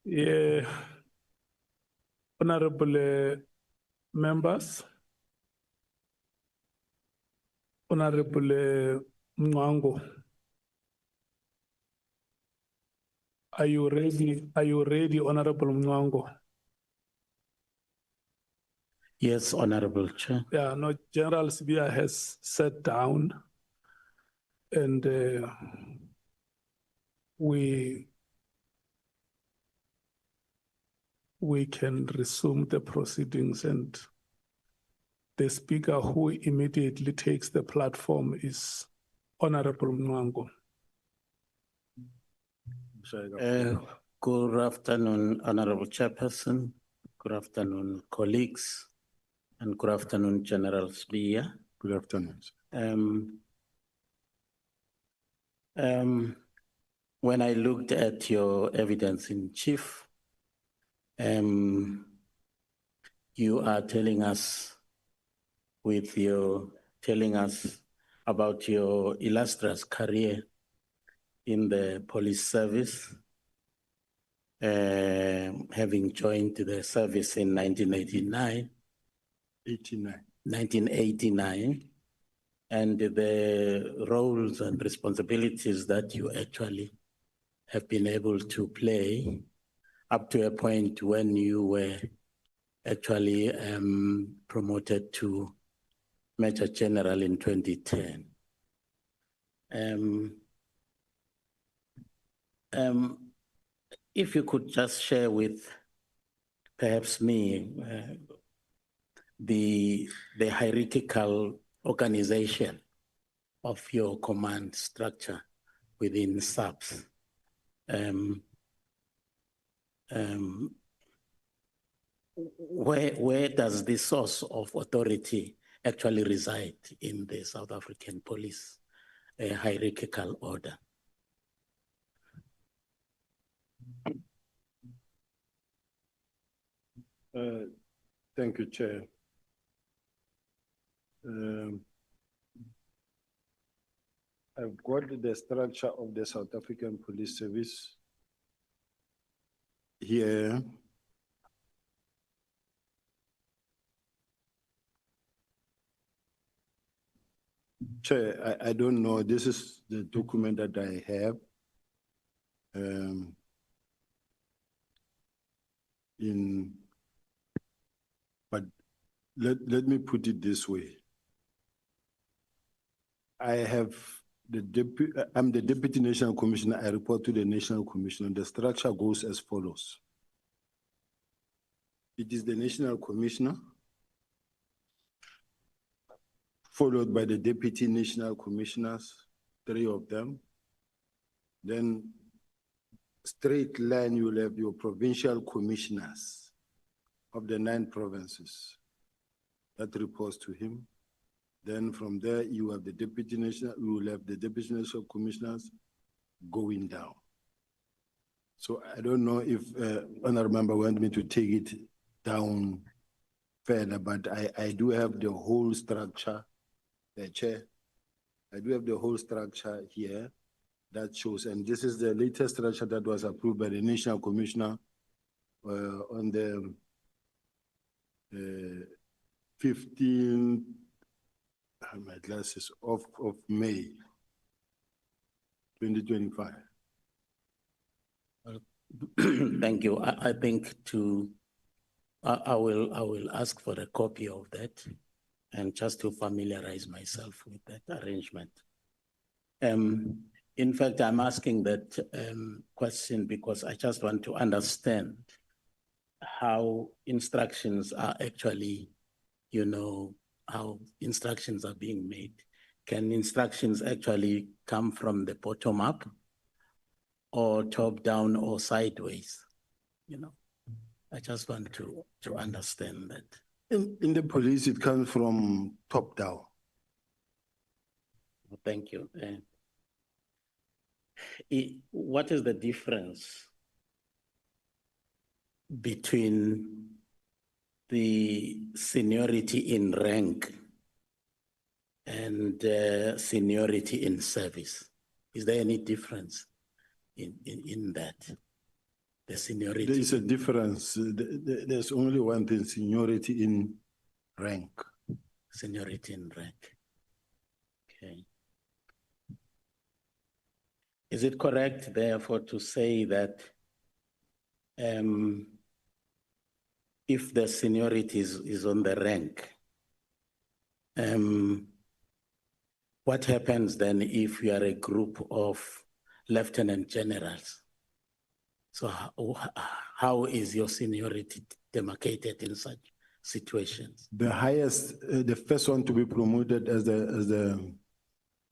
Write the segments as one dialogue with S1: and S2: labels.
S1: Yeah, honorable members, honorable Mwango, are you ready? Are you ready, honorable Mwango?
S2: Yes, Honorable Chair.
S1: Yeah, no, General Sibiya has sat down and we can resume the proceedings, and the speaker who immediately takes the platform is Honorable Mwango.
S2: Good afternoon, Honorable Chairperson. Good afternoon, colleagues. And good afternoon, General Sibiya.
S3: Good afternoon.
S2: When I looked at your evidence in chief, you are telling us about your illustrious career in the police service, having joined the service in 1989, and the roles and responsibilities that you actually have been able to play up to a point when you were actually promoted to Major General in 2010. If you could just share with perhaps me the hierarchical organization of your command structure within SAPS. Where does the source of authority actually reside in the South African police hierarchical order?
S3: Thank you, Chair. I've got the structure of the South African Police Service here. Chair, I don't know. This is the document that I have. But let me put it this way. I'm the Deputy National Commissioner. I report to the National Commissioner. The structure goes as follows. It is the National Commissioner, followed by the Deputy National Commissioners, 3 of them. Then straight line, you will have your provincial commissioners of the 9 provinces. That reports to him. Then from there, you will have the Deputy National Commissioners going down. So I don't know if Honorable Member want me to take it down further, but I do have the whole structure, the Chair. I do have the whole structure here that shows, and this is the latest structure that was approved by the National Commissioner on the 15th, my glasses, of May 2025.
S2: Thank you. I think I will ask for a copy of that, and just to familiarize myself with that arrangement. In fact, I'm asking that question because I just want to understand how instructions are actually, how instructions are being made. Can instructions actually come from the bottom up, or top down, or sideways? I just want to understand that.
S3: In the police, it comes from top down.
S2: Thank you. What is the difference between the seniority in rank and seniority in service? Is there any difference in that? the seniority.
S3: There is a difference. There's only one thing, seniority in rank.
S2: Seniority in rank. Okay. Is it correct, therefore, to say that if the seniority is on the rank, what happens then if you are a group of lieutenant generals? So how is your seniority demarcated in such situations?
S3: The highest, the first one to be promoted as the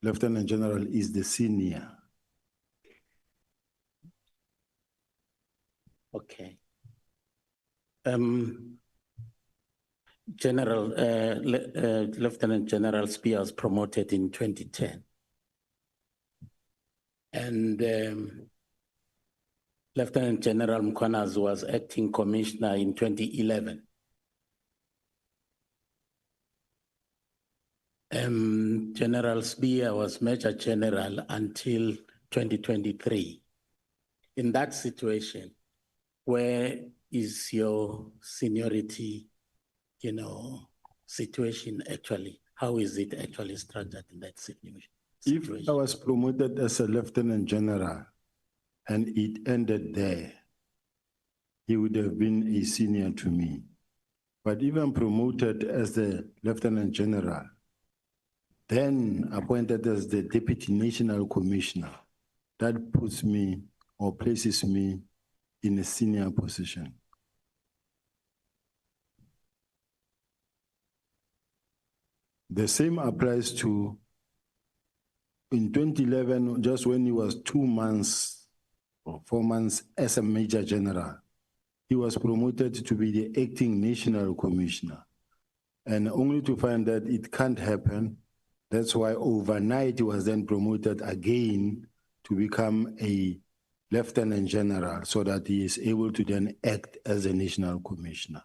S3: lieutenant general is the senior.
S2: Okay. Lieutenant General Sibiya was promoted in 2010. And Lieutenant General Mkhwanazi was acting commissioner in 2011. General Sibiya was Major General until 2023. In that situation, where is your seniority, situation actually? How is it actually structured in that situation?
S3: If I was promoted as a lieutenant general and it ended there, he would have been a senior to me. But if I'm promoted as the lieutenant general, then appointed as the deputy national commissioner, that puts me or places me in a senior position. The same applies to, in 2011, just when he was 2 months or 4 months as a major general, he was promoted to be the acting national commissioner. And only to find that it can't happen, that's why overnight he was then promoted again to become a lieutenant general so that he is able to then act as a national commissioner.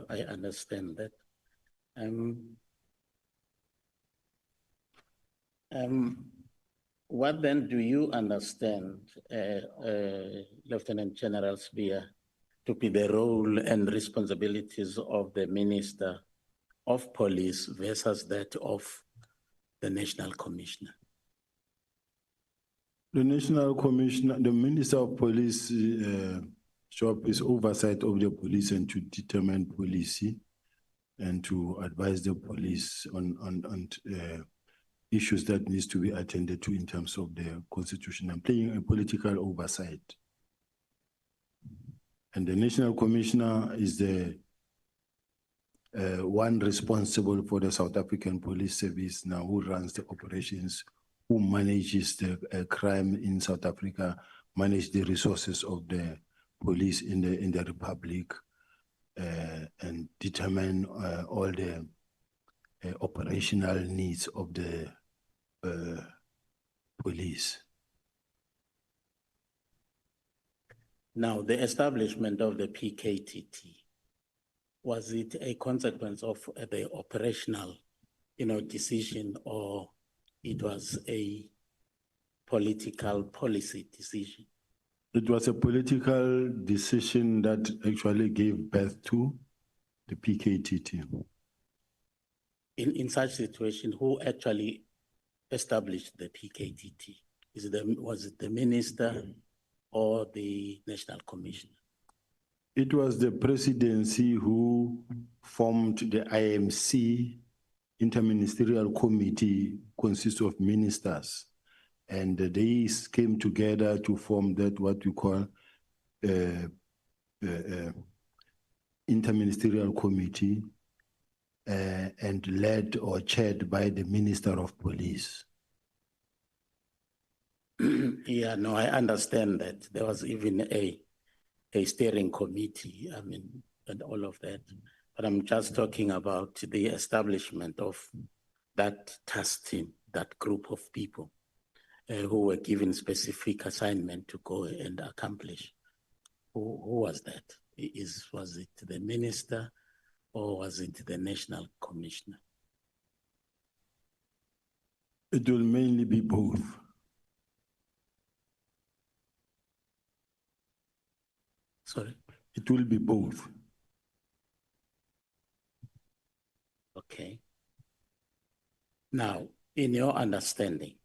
S2: I understand that. What then do you understand, Lieutenant General Sibiya, to be the role and responsibilities of the Minister of Police versus that of the National Commissioner?
S3: The National Commissioner, the Minister of Police job is oversight of the police and to determine policy and to advise the police on issues that needs to be attended to in terms of the constitution and playing a political oversight. And the National Commissioner is the one responsible for the South African Police Service now, who runs the operations, who manages the crime in South Africa, manage the resources of the police in the Republic, and determine all the operational needs of the police.
S2: Now, the establishment of the PKTT, was it a consequence of the operational, decision, or it was a political policy decision?
S3: It was a political decision that actually gave birth to the PKTT.
S2: In such situation, who actually established the PKTT? Was it the minister or the National Commissioner?
S3: It was the presidency who formed the IMC, Interministerial Committee, consists of ministers. And they came together to form that what we call Interministerial Committee, and led or chaired by the Minister of Police.
S2: Yeah, no, I understand that. There was even a steering committee, and all of that. But I'm just talking about the establishment of that task team, that group of people who were given specific assignment to go and accomplish. Who was that? Was it the minister or was it the National Commissioner?
S3: It will mainly be both.
S2: Sorry.
S3: It will be both.
S2: Okay. Now, in your understanding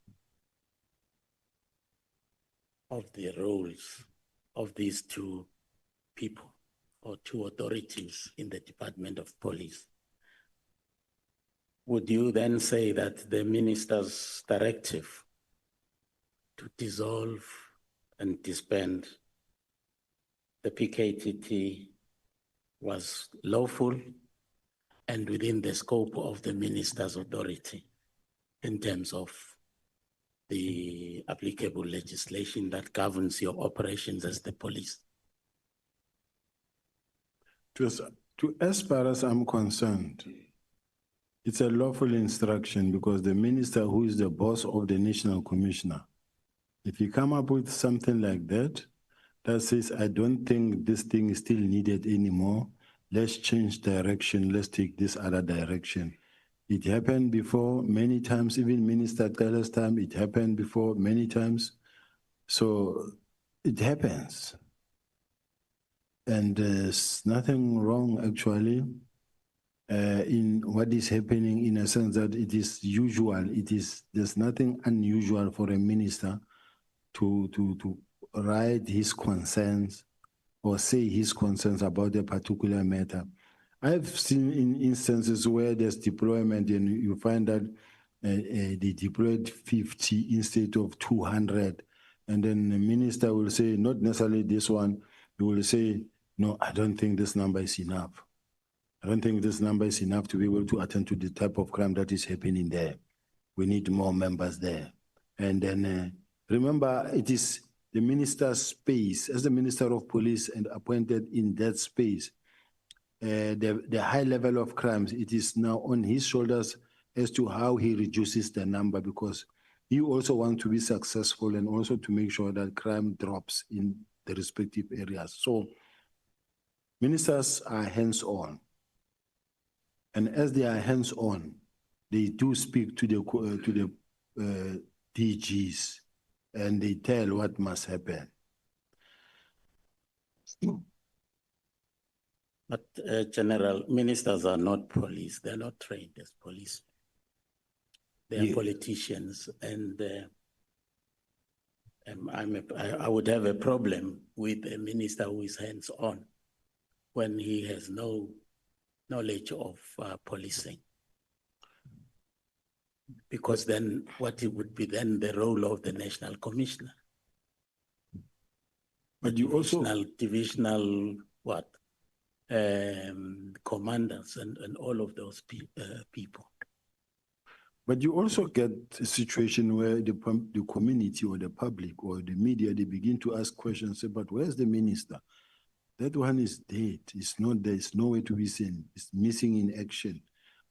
S2: of the roles of these two people or two authorities in the Department of Police, would you then say that the minister's directive to dissolve and disband the PKTT was lawful and within the scope of the minister's authority in terms of the applicable legislation that governs your operations as the police?
S3: As far as I'm concerned, it's a lawful instruction because the minister, who is the boss of the national commissioner, if you come up with something like that, that says, I don't think this thing is still needed anymore, let's change direction, let's take this other direction. It happened before many times, even Minister Teller's time, it happened before many times. So it happens. And there's nothing wrong actually in what is happening, in a sense that it is usual. There's nothing unusual for a minister to write his concerns or say his concerns about a particular matter. I've seen in instances where there's deployment and you find that they deployed 50 instead of 200. And then the minister will say, not necessarily this one, he will say, no, I don't think this number is enough. I don't think this number is enough to be able to attend to the type of crime that is happening there. We need more members there. And then remember, it is the minister's space, as the Minister of Police and appointed in that space, the high level of crimes, it is now on his shoulders as to how he reduces the number, because he also wants to be successful and also to make sure that crime drops in the respective areas. So ministers are hands-on. And as they are hands-on, they do speak to the DGs and they tell what must happen.
S2: But General, ministers are not police. They're not trained as police. They are politicians, and I would have a problem with a minister who is hands-on when he has no knowledge of policing. Because then what it would be then the role of the national commissioner.
S3: But you also
S2: divisional what? Commanders and all of those people.
S3: But you also get a situation where the community or the public or the media, they begin to ask questions, say, but where's the minister? That one is dead. It's not there. It's nowhere to be seen. It's missing in action.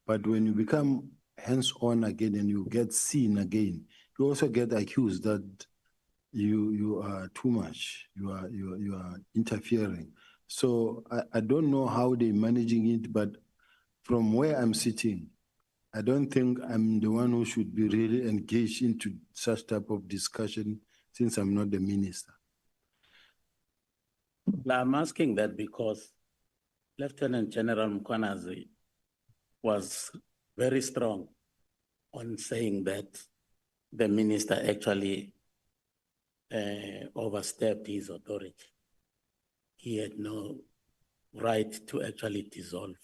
S3: But when you become hands-on again and you get seen again, you also get accused that you are too much. You are interfering. So I don't know how they're managing it, but from where I'm sitting, I don't think I'm the one who should be really engaged into such type of discussion since I'm not the minister.
S2: I'm asking that because Lieutenant General Mkhwanazi was very strong on saying that the minister actually overstepped his authority. He had no right to actually dissolve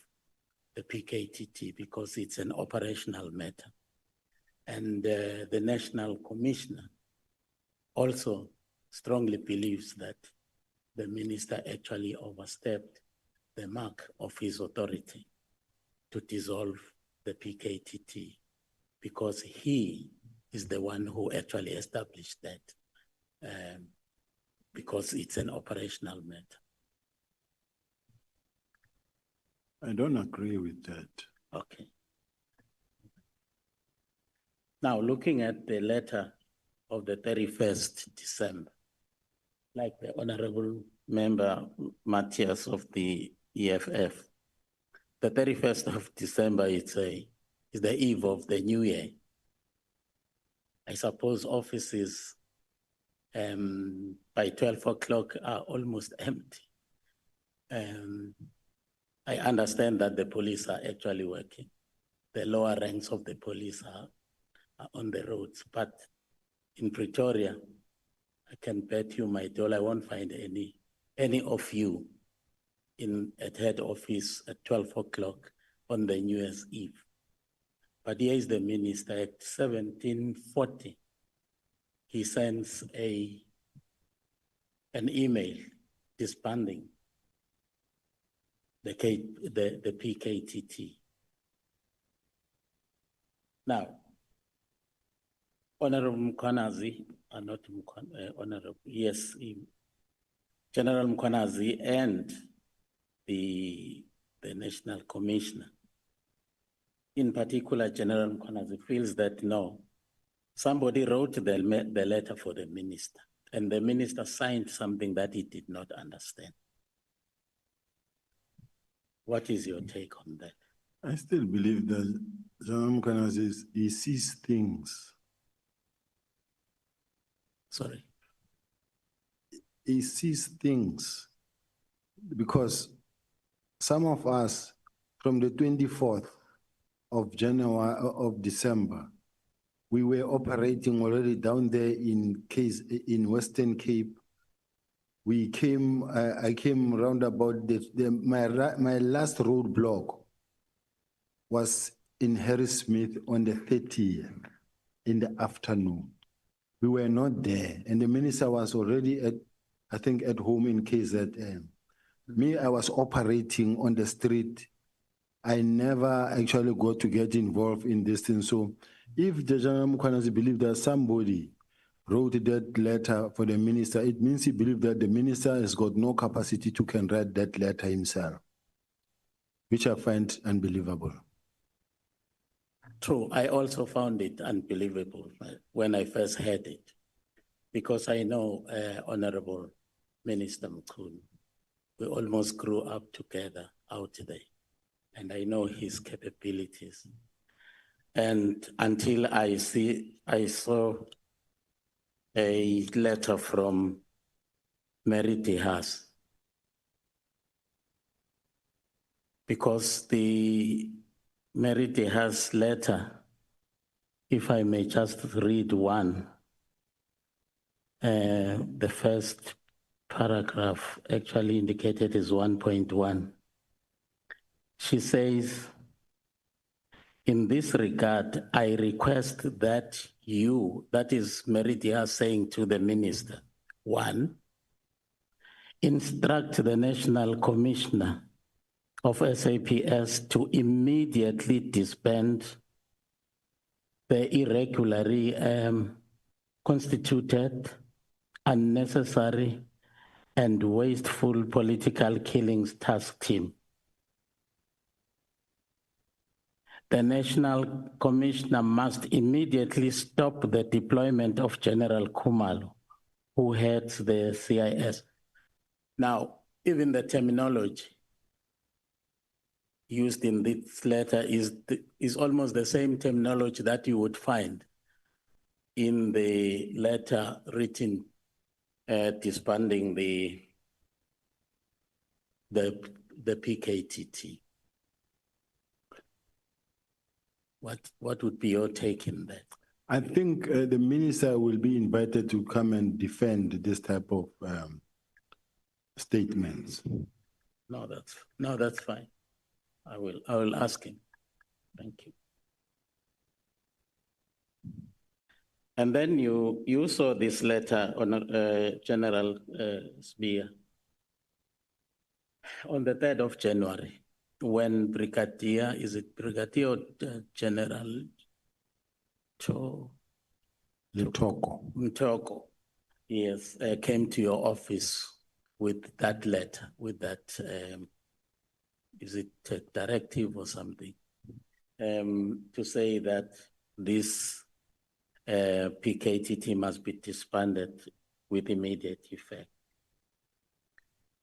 S2: the PKTT because it's an operational matter. And the National Commissioner also strongly believes that the minister actually overstepped the mark of his authority to dissolve the PKTT because he is the one who actually established that because it's an operational matter.
S3: I don't agree with that.
S2: Okay. Now, looking at the letter of the 31st December, like the Honorable Member Matthias of the EFF, the 31st of December is the eve of the new year. I suppose offices by 12 o'clock are almost empty. I understand that the police are actually working. The lower ranks of the police are on the roads, but in Pretoria, I can bet you my dollar I won't find any of you at head office at 12 o'clock on the New Year's Eve. But here is the minister at 1740. He sends an email disbanding the PKTT. Now, Honorable Mkhwanazi, not Honorable, yes, General Mkhwanazi and the National Commissioner, in particular, General Mkhwanazi feels that no, somebody wrote the letter for the minister, and the minister signed something that he did not understand. What is your take on that?
S3: I still believe that General Mkhwanazi, he sees things.
S2: Sorry.
S3: He sees things because some of us from the 24th of December, we were operating already down there in Western Cape. We came, I came round about my last roadblock was in Harrismith on the 30th in the afternoon. We were not there, and the minister was already I think at home in KZN. Me, I was operating on the street. I never actually got to get involved in this thing. So if the General Mkhwanazi believe that somebody wrote that letter for the minister, it means he believes that the minister has got no capacity to can write that letter himself, which I find unbelievable.
S2: True, I also found it unbelievable when I first heard it, because I know Honorable Minister Mkhunu. We almost grew up together out there, and I know his capabilities. And until I saw a letter from Mary Tehas, because the Mary Tehas letter, if I may just read one, the first paragraph actually indicated is 1.1. She says, in this regard, I request that you, that is Mary Tehas saying to the minister, 1, instruct the National Commissioner of SAPS to immediately disband the irregularly constituted, unnecessary, and wasteful political killings task team. The National Commissioner must immediately stop the deployment of General Khumalo, who heads the CIS. Now, even the terminology used in this letter is almost the same terminology that you would find in the letter written disbanding the PKTT. What would be your take in that?
S3: I think the minister will be invited to come and defend this type of statements.
S2: No, that's fine. I will ask him. Thank you. And then you saw this letter on General Sibiya on the 3rd of January, when Brigadier General Mtoko, yes, came to your office with that letter, with that, is it a directive or something, to say that this PKTT must be disbanded with immediate effect.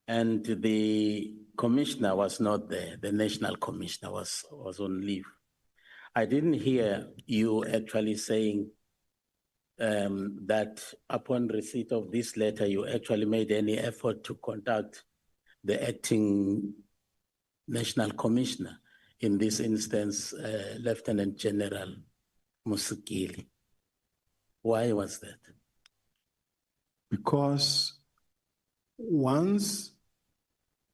S2: And the commissioner was not there. The national commissioner was on leave. I didn't hear you actually saying that upon receipt of this letter, you actually made any effort to contact the acting national commissioner, in this instance, Lieutenant General Musikili. Why was that?
S3: Because once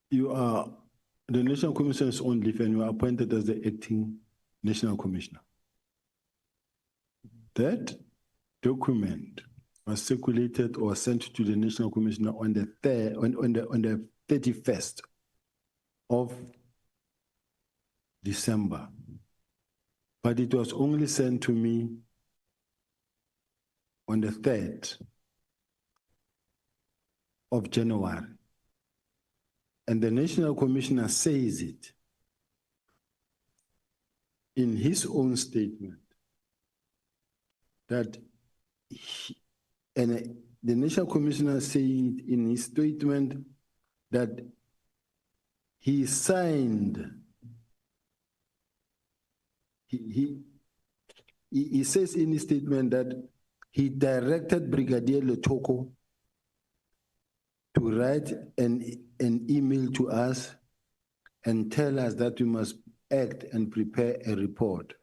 S3: you are, the National Commissioner is on leave and you are appointed as the acting National Commissioner, that document was circulated or sent to the National Commissioner on the 31st of December, but it was only sent to me on the 3rd of January. And the National Commissioner says it in his own statement that the National Commissioner said in his statement that he signed, he says in his statement that he directed Brigadier Letoko to write an email to us and tell us that we must act and prepare a report.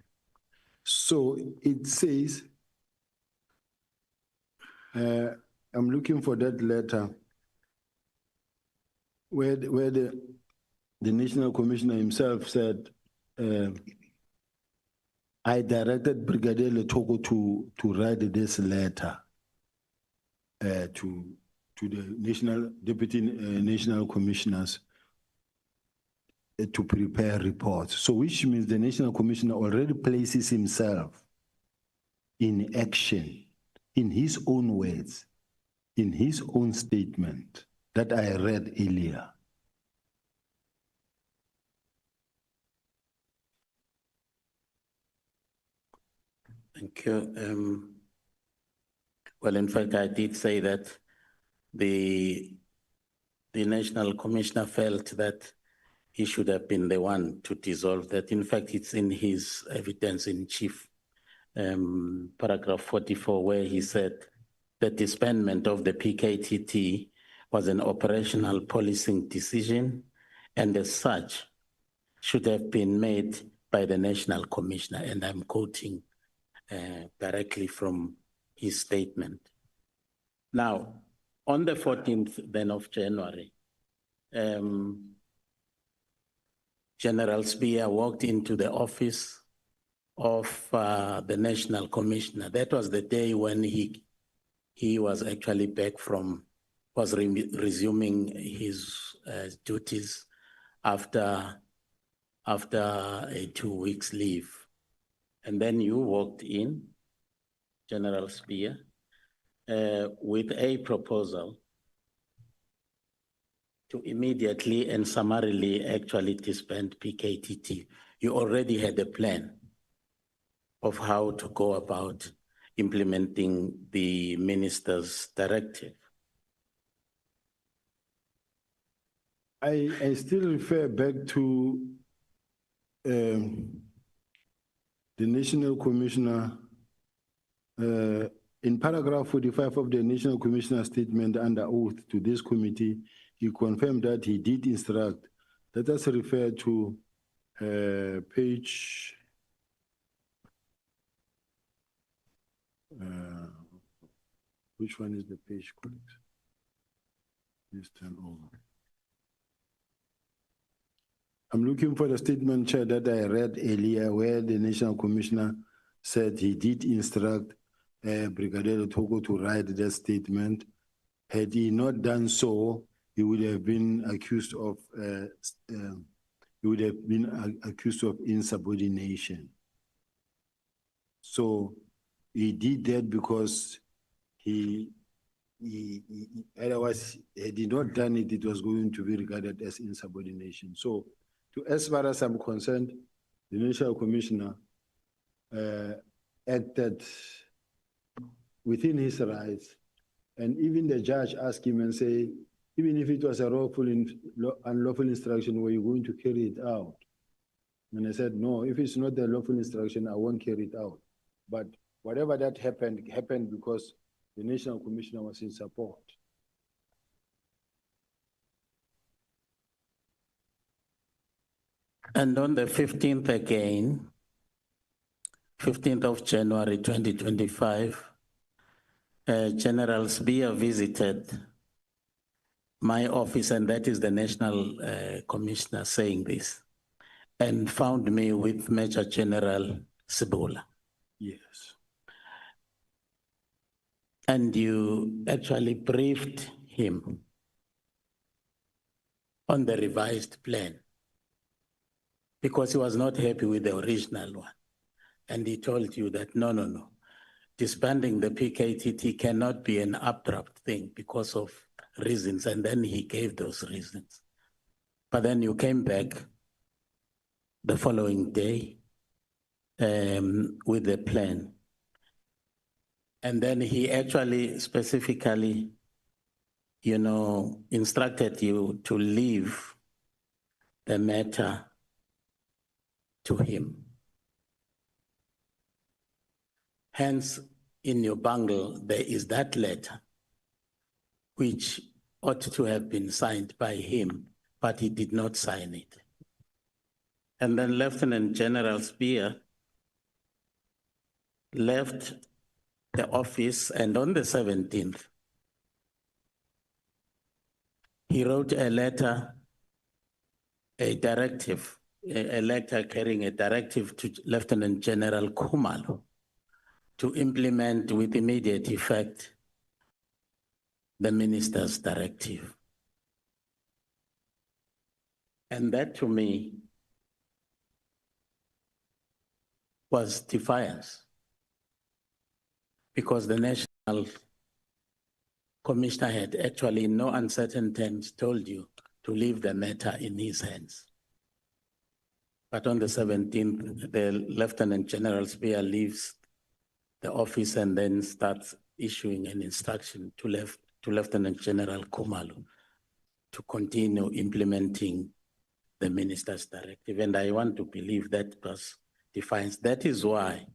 S3: So it says, I'm looking for that letter where the National Commissioner himself said, I directed Brigadier Letoko to write this letter to the Deputy National Commissioners to prepare reports. So which means the National Commissioner already places himself in action, in his own words, in his own statement that I read earlier.
S2: Thank you. Well, in fact, I did say that the National Commissioner felt that he should have been the one to dissolve that. In fact, it's in his evidence in chief, paragraph 44, where he said the disbandment of the PKTT was an operational policing decision, and as such, should have been made by the National Commissioner. And I'm quoting directly from his statement. Now, on the 14th then of January, General Sibiya walked into the office of the National Commissioner. That was the day when he was actually back from, was resuming his duties after a 2 weeks leave. And then you walked in, General Sibiya, with a proposal to immediately and summarily actually disband PKTT. You already had a plan of how to go about implementing the minister's directive.
S3: I still refer back to the National Commissioner in paragraph 45 of the National Commissioner statement under oath to this committee. He confirmed that he did instruct. Let us refer to page which one is the page called? Please turn over. I'm looking for the statement, Chair, that I read earlier, where the National Commissioner said he did instruct Brigadier Letoko to write that statement. Had he not done so, he would have been accused of insubordination. So he did that because he otherwise, had he not done it, it was going to be regarded as insubordination. So, as far as I'm concerned, the National Commissioner acted within his rights, and even the judge asked him and say, even if it was a unlawful instruction, were you going to carry it out? And I said, no, if it's not a lawful instruction, I won't carry it out. But whatever that happened because the National Commissioner was in support.
S2: And on the 15th again, 15th of January 2025, General Sibiya visited my office, and that is the National Commissioner saying this, and found me with Major General Sibola.
S3: Yes.
S2: And you actually briefed him on the revised plan because he was not happy with the original one. And he told you that, no, disbanding the PKTT cannot be an abrupt thing because of reasons. And then he gave those reasons. But then you came back the following day with the plan. And then he actually specifically, instructed you to leave the matter to him. Hence, in your bundle, there is that letter, which ought to have been signed by him, but he did not sign it. And then Lieutenant General Sibiya left the office, and on the 17th, he wrote a letter, a directive, a letter carrying a directive to Lieutenant General Khumalo to implement with immediate effect the minister's directive. And that to me was defiance, because the National Commissioner had actually in no uncertain terms told you to leave the matter in his hands. But on the 17th, the Lieutenant General Sibiya leaves the office and then starts issuing an instruction to Lieutenant General Khumalo to continue implementing the minister's directive. And I want to believe that was defiance. That is why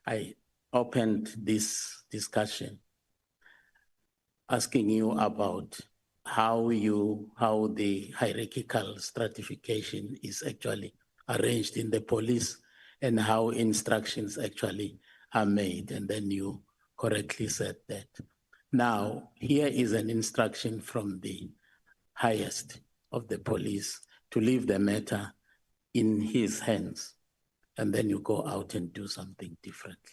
S2: I opened this discussion asking you about how the hierarchical stratification is actually arranged in the police and how instructions actually are made. And then you correctly said that. Now, here is an instruction from the highest of the police to leave the matter in his hands, and then you go out and do something differently.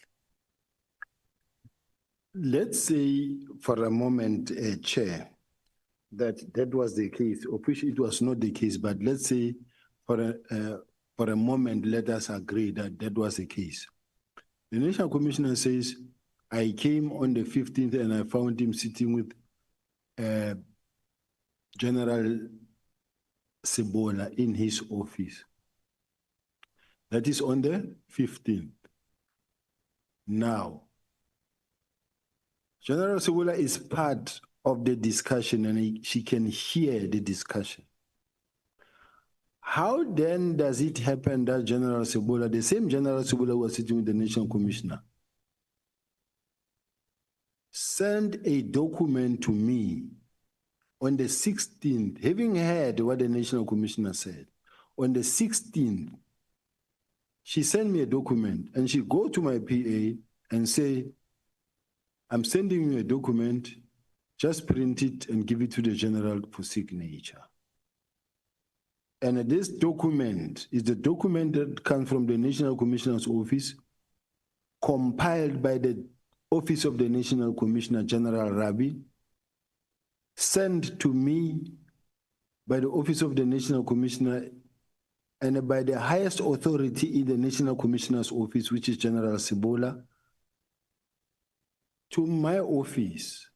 S3: Let's say for a moment, Chair, that was the case, of which it was not the case, but let's say for a moment, let us agree that was the case. The National Commissioner says, I came on the 15th and I found him sitting with General Sibola in his office. That is on the 15th. Now, General Sibola is part of the discussion and she can hear the discussion. How then does it happen that General Sibola, the same General Sibola was sitting with the National Commissioner, sent a document to me on the 16th, having heard what the National Commissioner said? On the 16th, she sent me a document and she go to my PA and say, I'm sending you a document, just print it and give it to the general for signature. And this document is the document that comes from the National Commissioner's office, compiled by the Office of the National Commissioner, General Rabi, sent to me by the Office of the National Commissioner and by the highest authority in the National Commissioner's office, which is General Sibola, to my office.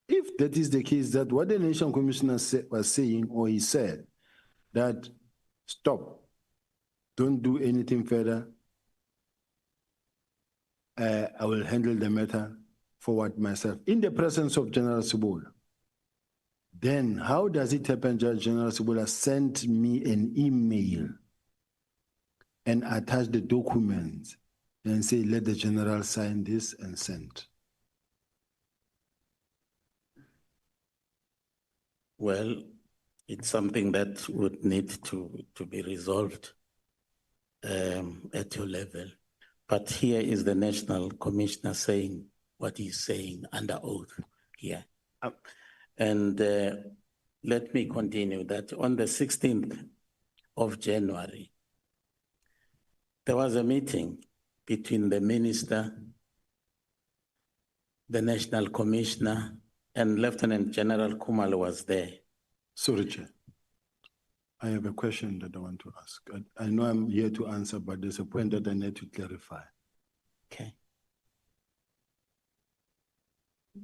S3: If that is the case, that what the National Commissioner was saying, or he said, that stop, don't do anything further, I will handle the matter forward myself, in the presence of General Sibola. Then how does it happen that General Sibola sent me an email and attached the documents and say, let the general sign this and send?
S2: Well, it's something that would need to be resolved at your level. But here is the National Commissioner saying what he's saying under oath here. And let me continue that on the 16th of January, there was a meeting between the minister, the National Commissioner, and Lieutenant General Khumalo was there.
S3: Sorry, Chair. I have a question that I want to ask. I know I'm here to answer, but there's a point that I need to clarify.
S2: Okay.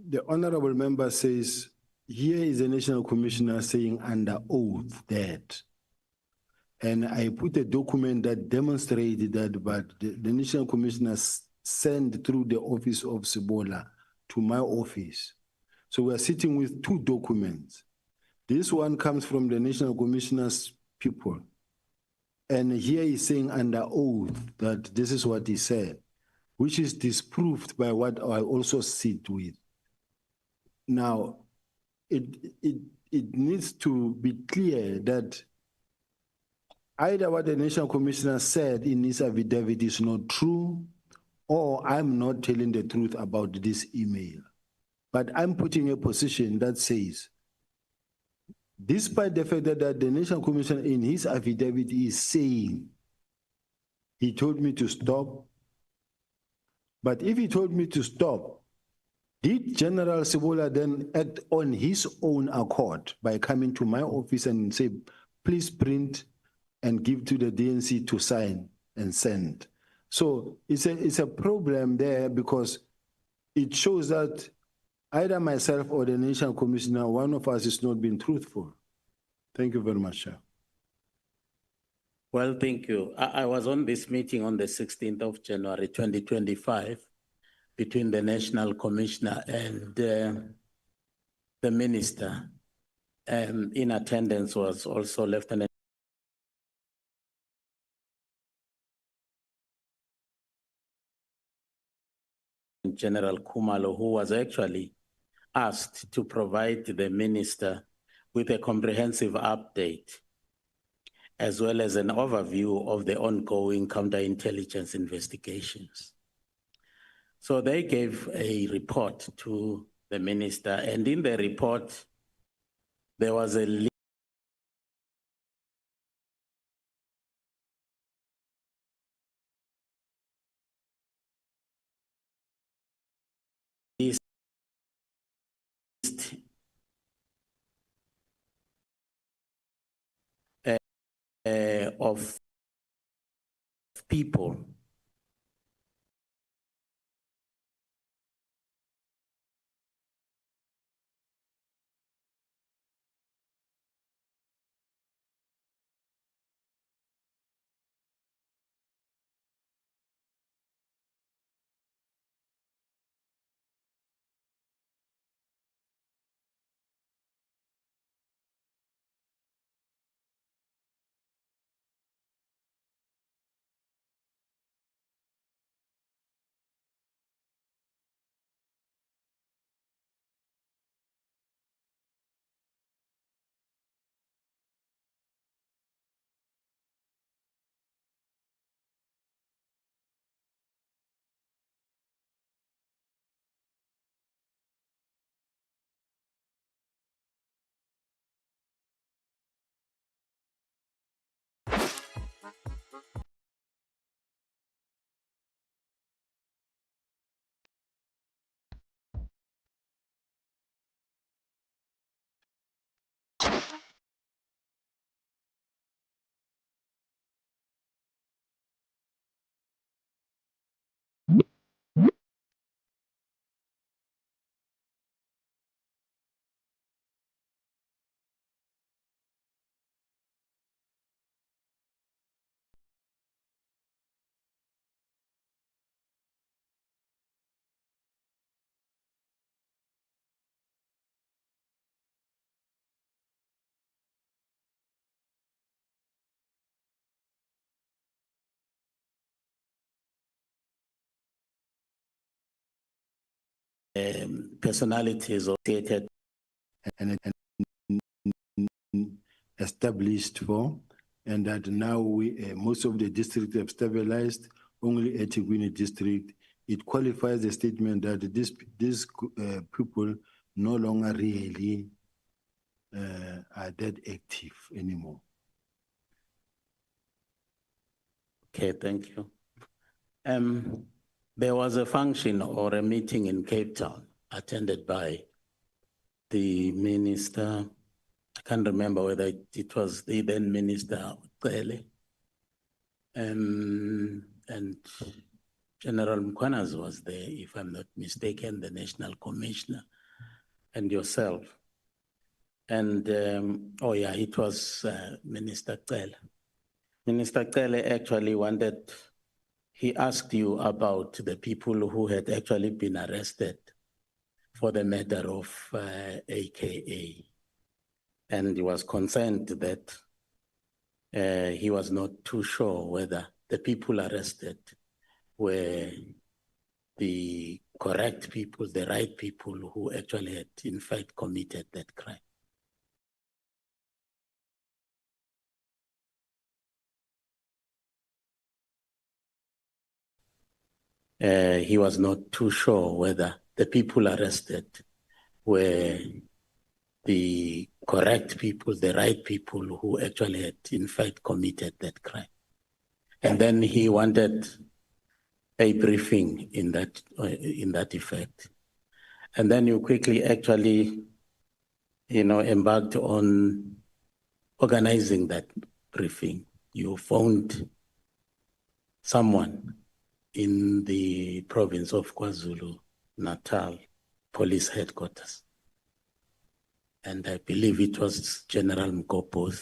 S3: The honorable member says, here is the National Commissioner saying under oath that, and I put a document that demonstrated that, but the National Commissioner sent through the office of Sibola to my office. So we are sitting with two documents. This one comes from the National Commissioner's people. And here he's saying under oath that this is what he said, which is disproved by what I also sit with. Now, it needs to be clear that either what the National Commissioner said in his affidavit is not true, or I'm not telling the truth about this email. But I'm putting a position that says, despite the fact that the National Commissioner in his affidavit is saying, he told me to stop, but if he told me to stop, did General Sibola then act on his own accord by coming to my office and say, please print and give to the DNC to sign and send? So it's a problem there because it shows that either myself or the National Commissioner, one of us is not being truthful. Thank you very much, Chair.
S2: Well, thank you. I was on this meeting on the 16th of January, 2025, between the National Commissioner and the Minister. In attendance was also Lieutenant General Khumalo, who was actually asked to provide the Minister with a comprehensive update, as well as an overview of the ongoing counterintelligence investigations. So they gave a report to the Minister, and in the report, there was a list of people personalities associated
S3: and established for and that now most of the districts have stabilized, only eThekwini district. It qualifies the statement that these people no longer really are that active anymore.
S2: Okay, thank you. There was a function or a meeting in Cape Town attended by the minister. I can't remember whether it was the then minister, Cele, and General Mkhwanazi was there, if I'm not mistaken, the National Commissioner, and yourself. And, oh yeah, it was Minister Cele. Minister Cele actually he asked you about the people who had actually been arrested for the murder of AKA. And he was concerned that he was not too sure whether the people arrested were the correct people, the right people who actually had in fact committed that crime. He was not too sure whether the people arrested were the correct people, the right people who actually had in fact committed that crime. And then he wanted a briefing in that effect. And then you quickly actually, embarked on organizing that briefing. You found someone in the province of KwaZulu-Natal police headquarters. And I believe it was General Mkopo's